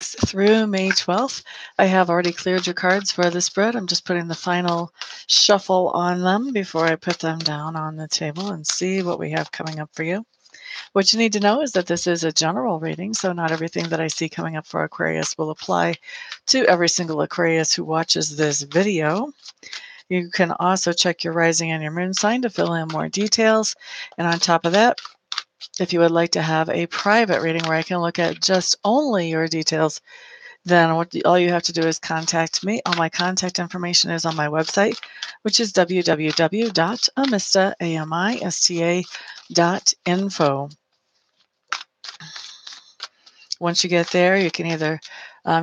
through May 12th. I have already cleared your cards for the spread. I'm just putting the final shuffle on them before I put them down on the table and see what we have coming up for you. What you need to know is that this is a general reading, so not everything that I see coming up for Aquarius will apply to every single Aquarius who watches this video. You can also check your rising and your moon sign to fill in more details. And on top of that, if you would like to have a private reading where I can look at just only your details, then all you have to do is contact me. All my contact information is on my website, which is www.amista.info. Once you get there, you can either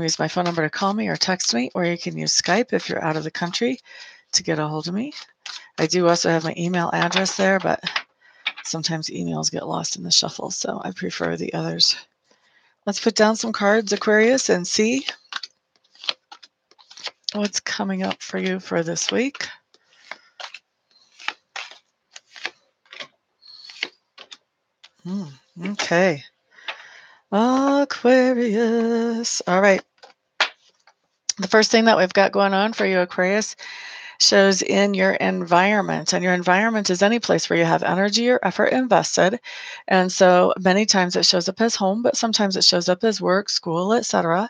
use my phone number to call me or text me, or you can use Skype if you're out of the country to get a hold of me. I do also have my email address there, but sometimes emails get lost in the shuffle, so I prefer the others. Let's put down some cards, Aquarius, and see what's coming up for you for this week. Okay. Aquarius. All right. The first thing that we've got going on for you, Aquarius, shows in your environment. And your environment is any place where you have energy or effort invested. And so many times it shows up as home, but sometimes it shows up as work, school, etc.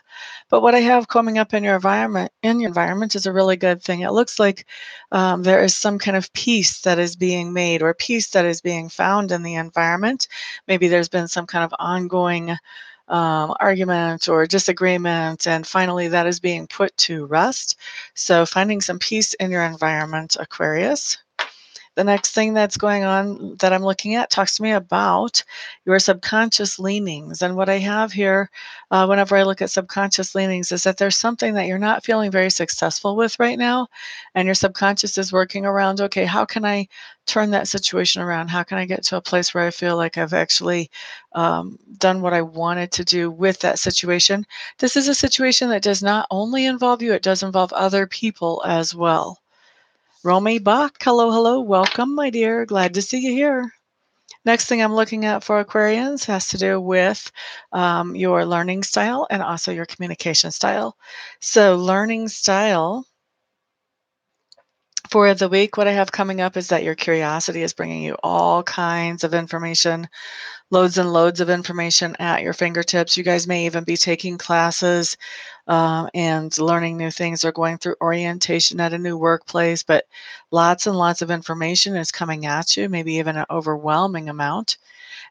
But what I have coming up in your environment is a really good thing. It looks like there is some kind of peace that is being made or peace that is being found in the environment. Maybe there's been some kind of ongoing argument or disagreement, and finally that is being put to rest. So finding some peace in your environment, Aquarius. The next thing that's going on that I'm looking at talks to me about your subconscious leanings. And what I have here, whenever I look at subconscious leanings, is that there's something that you're not feeling very successful with right now. And your subconscious is working around, okay, how can I turn that situation around? How can I get to a place where I feel like I've actually done what I wanted to do with that situation? This is a situation that does not only involve you, it does involve other people as well. Romy Bach, hello, hello, welcome, my dear. Glad to see you here. Next thing I'm looking at for Aquarians has to do with your learning style and also your communication style. So, learning style for the week, what I have coming up is that your curiosity is bringing you all kinds of information, loads and loads of information at your fingertips. You guys may even be taking classes and learning new things or going through orientation at a new workplace, but lots and lots of information is coming at you, maybe even an overwhelming amount.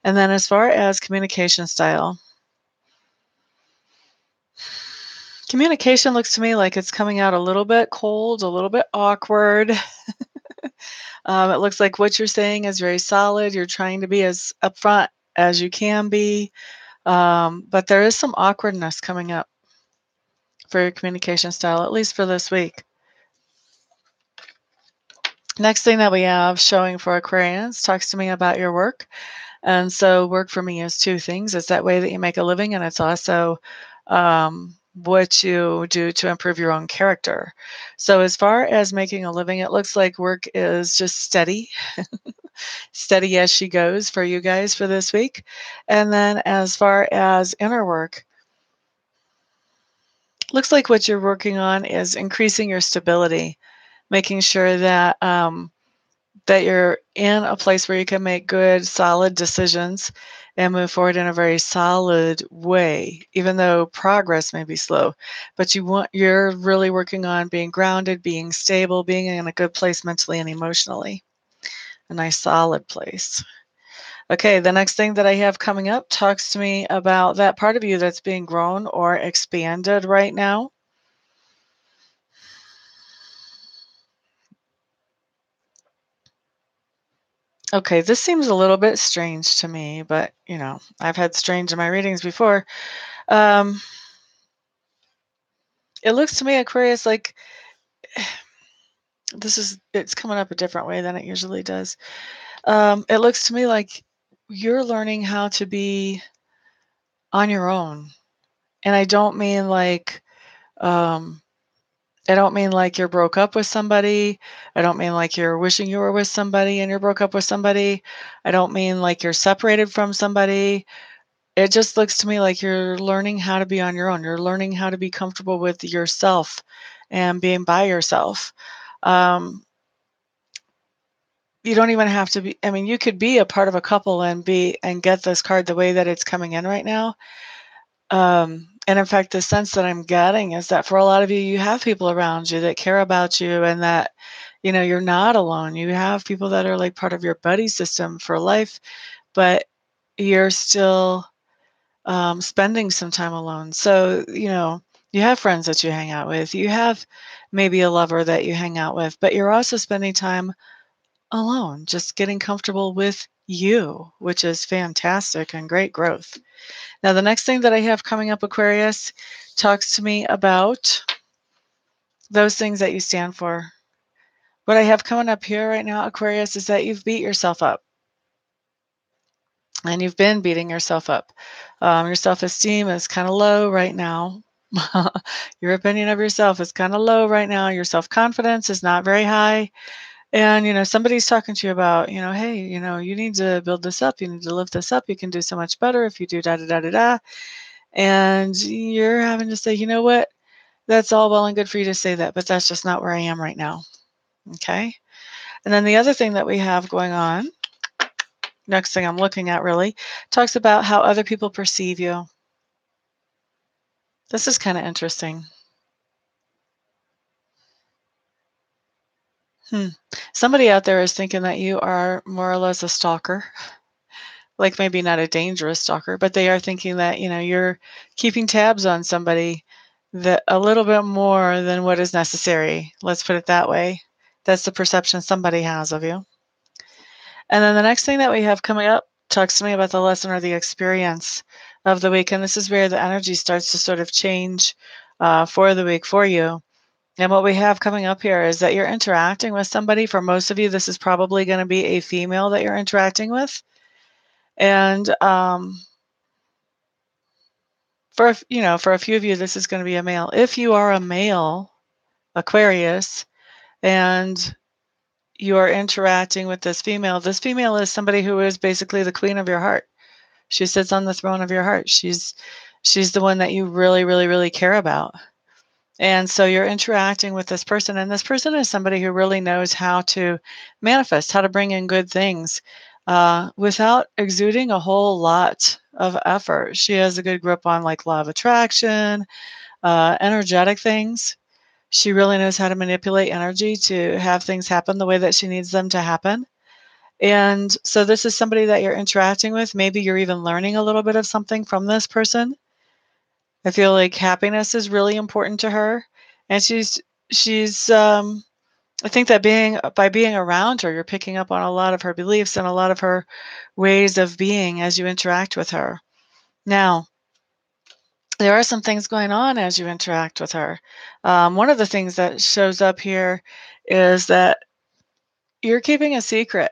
And then as far as communication style, communication looks to me like it's coming out a little bit cold, a little bit awkward. It looks like what you're saying is very solid. You're trying to be as upfront as you can be. But there is some awkwardness coming up for your communication style, at least for this week. Next thing that we have showing for Aquarians talks to me about your work. And so work for me is two things. It's that way that you make a living, and it's also what you do to improve your own character. So as far as making a living, it looks like work is just steady, steady as she goes for you guys for this week. And then as far as inner work, looks like what you're working on is increasing your stability, making sure that that you're in a place where you can make good, solid decisions and move forward in a very solid way, even though progress may be slow. But you're really working on being grounded, being stable, being in a good place mentally and emotionally, a nice solid place. Okay, the next thing that I have coming up talks to me about that part of you that's being grown or expanded right now. Okay, this seems a little bit strange to me, but I've had strange in my readings before. Um, it looks to me, Aquarius, like it's coming up a different way than it usually does. It looks to me like you're learning how to be on your own. And um, I don't mean like you're broke up with somebody. I don't mean like you're wishing you were with somebody and you're broke up with somebody. I don't mean like you're separated from somebody. it just looks to me like you're learning how to be on your own. You're learning how to be comfortable with yourself and being by yourself. Um, you don't even have to be, I mean, you could be a part of a couple and get this card the way that it's coming in right now. And in fact, the sense that I'm getting is that for a lot of you, you have people around you that care about you and that, you're not alone. You have people that are like part of your buddy system for life, but you're still spending some time alone. So, you have friends that you hang out with. You have maybe a lover that you hang out with, but you're also spending time alone, just getting comfortable with you, which is fantastic and great growth. Now, the next thing that I have coming up, Aquarius, talks to me about those things that you stand for. What I have coming up here right now, Aquarius, is that you've beat yourself up and you've been beating yourself up. Your self esteem is kind of low right now. Your opinion of yourself is kind of low right now. Your self confidence is not very high. And, somebody's talking to you about, hey, you need to build this up. You need to lift this up. You can do so much better if you do da da da da da. And you're having to say, you know what? That's all well and good for you to say that, but that's just not where I am right now. Okay. And then the other thing that we have going on, next thing I'm looking at really, talks about how other people perceive you. This is kind of interesting. Hmm. Somebody out there is thinking that you are more or less a stalker, like maybe not a dangerous stalker, but they are thinking that, you're keeping tabs on somebody that a little bit more than what is necessary. Let's put it that way. That's the perception somebody has of you. And then the next thing that we have coming up talks to me about the lesson or the experience of the week. And this is where the energy starts to sort of change for the week for you. And what we have coming up here is that you're interacting with somebody. For most of you, this is probably going to be a female that you're interacting with. And for a few of you, this is going to be a male. If you are a male Aquarius and you are interacting with this female is somebody who is basically the queen of your heart. She sits on the throne of your heart. She's the one that you really, really, really care about. And so you're interacting with this person, and this person is somebody who really knows how to manifest, how to bring in good things without exuding a whole lot of effort. She has a good grip on like law of attraction, energetic things. She really knows how to manipulate energy to have things happen the way that she needs them to happen. And so this is somebody that you're interacting with. Maybe you're even learning a little bit of something from this person. I feel like happiness is really important to her. And she's I think that by being around her, you're picking up on a lot of her beliefs and a lot of her ways of being as you interact with her. Now, there are some things going on as you interact with her. One of the things that shows up here is that you're keeping a secret.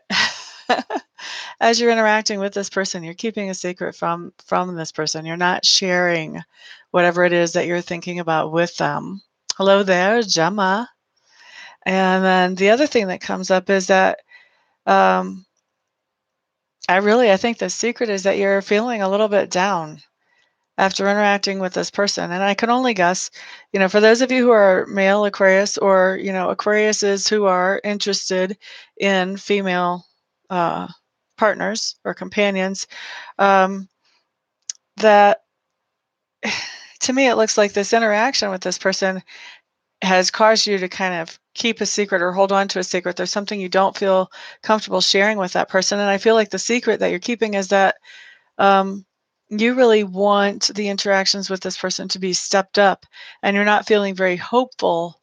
As you're interacting with this person, you're keeping a secret from this person. You're not sharing whatever it is that you're thinking about with them. Hello there, Gemma. And then the other thing that comes up is that um, I think the secret is that you're feeling a little bit down after interacting with this person. And I can only guess, for those of you who are male Aquarius or, Aquariuses who are interested in female uh, partners or companions, um, that to me, it looks like this interaction with this person has caused you to kind of keep a secret or hold on to a secret. There's something you don't feel comfortable sharing with that person. And I feel like the secret that you're keeping is that um, you really want the interactions with this person to be stepped up, and you're not feeling very hopeful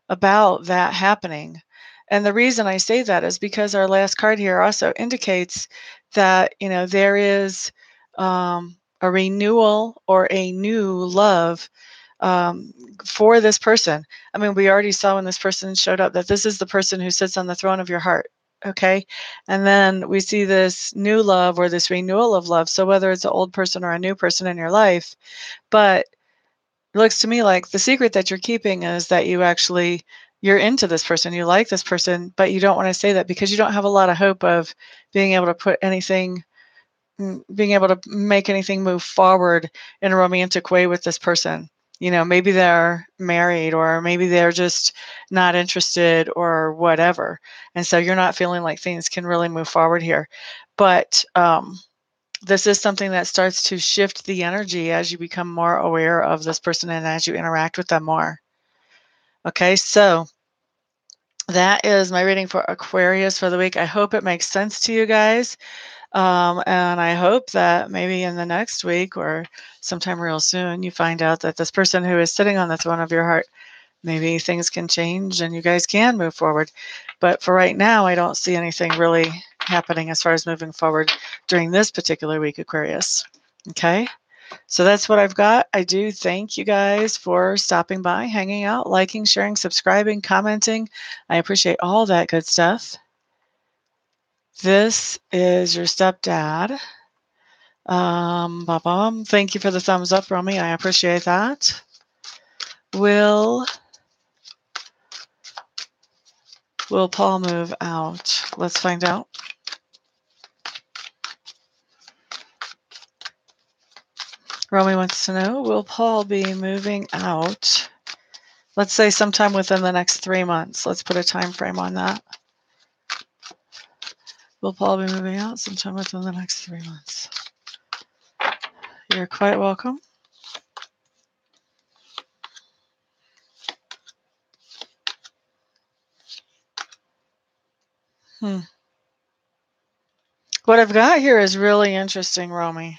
about that happening. And the reason I say that is because our last card here also indicates that, there is a renewal or a new love um, for this person. I mean, we already saw when this person showed up that this is the person who sits on the throne of your heart. Okay. And then we see this new love or this renewal of love. So whether it's an old person or a new person in your life, but it looks to me like the secret that you're keeping is that you're into this person, you like this person, but you don't want to say that because you don't have a lot of hope of being able to put anything being able to make anything move forward in a romantic way with this person. Maybe they're married, or maybe they're just not interested, or whatever. And so you're not feeling like things can really move forward here. But this is something that starts to shift the energy as you become more aware of this person and as you interact with them more. Okay, so that is my reading for Aquarius for the week. I hope it makes sense to you guys. And I hope that maybe in the next week or sometime real soon, you find out that this person who is sitting on the throne of your heart, maybe things can change and you guys can move forward. But for right now, I don't see anything really happening as far as moving forward during this particular week, Aquarius. Okay. So that's what I've got. I do thank you guys for stopping by, hanging out, liking, sharing, subscribing, commenting. I appreciate all that good stuff. This is your stepdad. Thank you for the thumbs up, Romy. I appreciate that. Will Paul move out? Let's find out. Romy wants to know, will Paul be moving out? Let's say sometime within the next 3 months. Let's put a time frame on that. Will Paul be moving out sometime within the next 3 months? You're quite welcome. What I've got here is really interesting, Romy.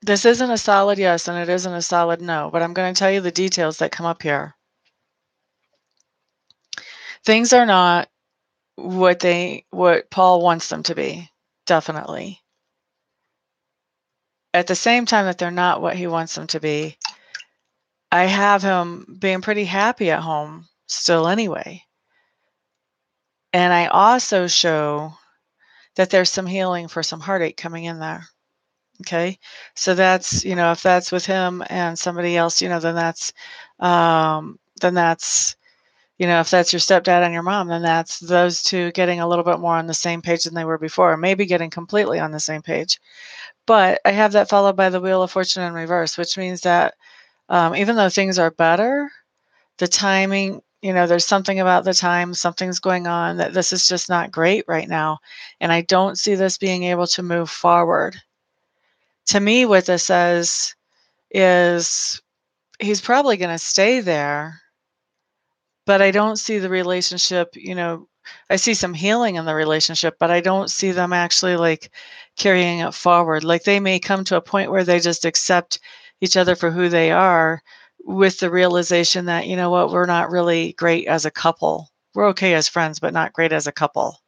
This isn't a solid yes, and it isn't a solid no, but I'm going to tell you the details that come up here. Things are not what Paul wants them to be, definitely. At the same time that they're not what he wants them to be, I have him being pretty happy at home still anyway. And I also show that there's some healing for some heartache coming in there. Okay. So that's, if that's with him and somebody else, then that's, if that's your stepdad and your mom, then that's those two getting a little bit more on the same page than they were before, maybe getting completely on the same page. But I have that followed by the Wheel of Fortune in reverse, which means that even though things are better, the timing, there's something about the time, something's going on, that this is just not great right now. And I don't see this being able to move forward. To me, what this says is he's probably going to stay there, but I don't see the relationship, I see some healing in the relationship, but I don't see them actually like carrying it forward. Like they may come to a point where they just accept each other for who they are, with the realization that, we're not really great as a couple. We're okay as friends, but not great as a couple.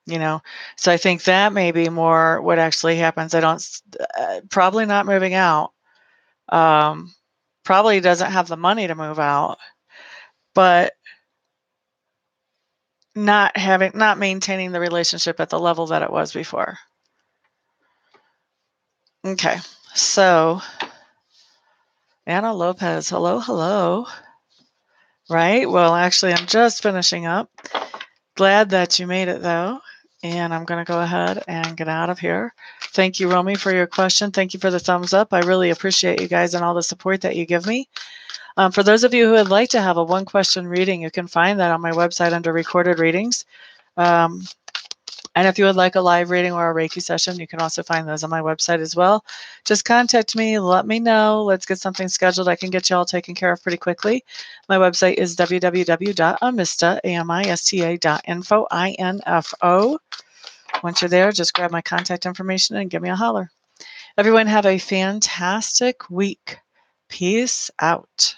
So I think that may be more what actually happens. I don't, probably not moving out. Probably doesn't have the money to move out, but not maintaining the relationship at the level that it was before. Okay, so Anna Lopez, hello. Right, well, actually, I'm just finishing up. Glad that you made it, though, and I'm going to go ahead and get out of here. Thank you, Romy, for your question. Thank you for the thumbs up. I really appreciate you guys and all the support that you give me. For those of you who would like to have a one-question reading, you can find that on my website under recorded readings. And if you would like a live reading or a Reiki session, you can also find those on my website as well. Just contact me, let me know. Let's get something scheduled. I can get you all taken care of pretty quickly. My website is www.amista.info, I-N-F-O. Once you're there, just grab my contact information and give me a holler. Everyone have a fantastic week. Peace out.